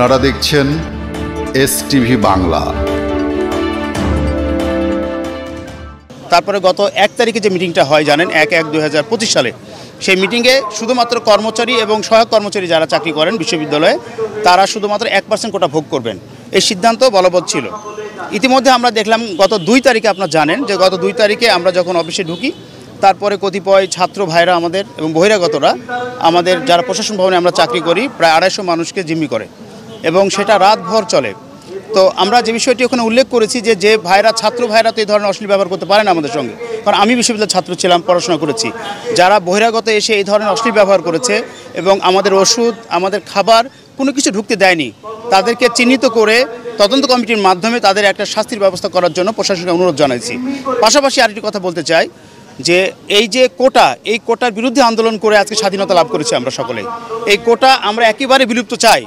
আপনারা দেখছেন এসটিভি বাংলা। তারপরে গত 1 তারিখে যে মিটিংটা হয় জানেন 1/1/2025 সালে, সেই মিটিংয়ে শুধুমাত্র কর্মচারী এবং সহায়ক কর্মচারী যারা চাকরি করেন বিশ্ববিদ্যালয়ে তারা শুধুমাত্র 1% কোটা ভোগ করবেন, এই সিদ্ধান্ত বলবৎ ছিল। ইতিমধ্যে আমরা দেখলাম গত 2 তারিখে, আপনারা জানেন যে গত 2 তারিখে আমরা যখন অফিসে ঢুকি, তারপরে কতিপয় ছাত্র ভাইরা আমাদের এবং বহিরাগতরা আমাদের যারা প্রশাসন ভবনে আমরা চাকরি করি প্রায় 250 মানুষকে জিম্মি করে এবং সেটা রাতভর চলে। তো আমরা যে বিষয়টি ওখানে উল্লেখ করেছি যে ভাইরা, ছাত্র ভাইরা তো এই ধরনের অশ্লীল ব্যবহার করতে পারে না আমাদের সঙ্গে, কারণ আমি বিশ্ববিদ্যালয়ের ছাত্র ছিলাম, পড়াশোনা করেছি। যারা বহিরাগত এসে এই ধরনের অশ্লীল ব্যবহার করেছে এবং আমাদের ওষুধ, আমাদের খাবার কোনো কিছু ঢুকতে দেয়নি, তাদেরকে চিহ্নিত করে তদন্ত কমিটির মাধ্যমে তাদের একটা শাস্তির ব্যবস্থা করার জন্য প্রশাসনকে অনুরোধ জানাইছি। পাশাপাশি আরেকটি কথা বলতে চাই যে এই যে কোটা, এই কোটার বিরুদ্ধে আন্দোলন করে আজকে স্বাধীনতা লাভ করেছি আমরা সকলেই। এই কোটা আমরা একেবারে বিলুপ্ত চাই,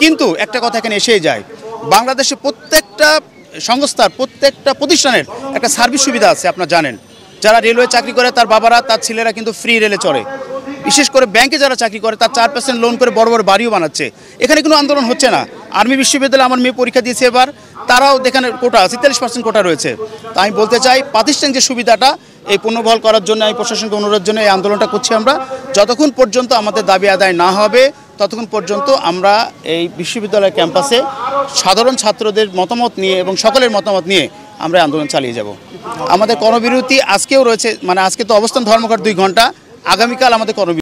কিন্তু একটা কথা এখানে এসেই যায়, বাংলাদেশে প্রত্যেকটা সংস্থার, প্রত্যেকটা প্রতিষ্ঠানের একটা সার্ভিস সুবিধা আছে। আপনারা জানেন, যারা রেলওয়ে চাকরি করে তার বাবারা, তার ছেলেরা কিন্তু ফ্রি রেলে চড়ে। বিশেষ করে ব্যাংকে যারা চাকরি করে তার 4% লোন করে বড় বড় বাড়িও বানাচ্ছে। এখানে কোনো আন্দোলন হচ্ছে না। আর্মি বিশ্ববিদ্যালয়ে আমার মেয়ে পরীক্ষা দিয়েছে এবার, তারাও এখানে কোটা 43% কোটা রয়েছে। তা আমি বলতে চাই, প্রাতিষ্ঠানিক যে সুবিধাটা এই পুনর্বহাল করার জন্য আমি প্রশাসনকে অনুরোধের জন্য এই আন্দোলনটা করছি আমরা। যতক্ষণ পর্যন্ত আমাদের দাবি আদায় না হবে ততক্ষণ পর্যন্ত আমরা এই বিশ্ববিদ্যালয় ক্যাম্পাসে সাধারণ ছাত্রদের মতামত নিয়ে এবং সকলের মতামত নিয়ে আমরা আন্দোলন চালিয়ে যাব। আমাদের কর্মবিরতি আজকেও রয়েছে, মানে আজকে তো অবস্থান ধর্মঘট 2 ঘন্টা, আগামীকাল আমাদের কর্মবিরতি।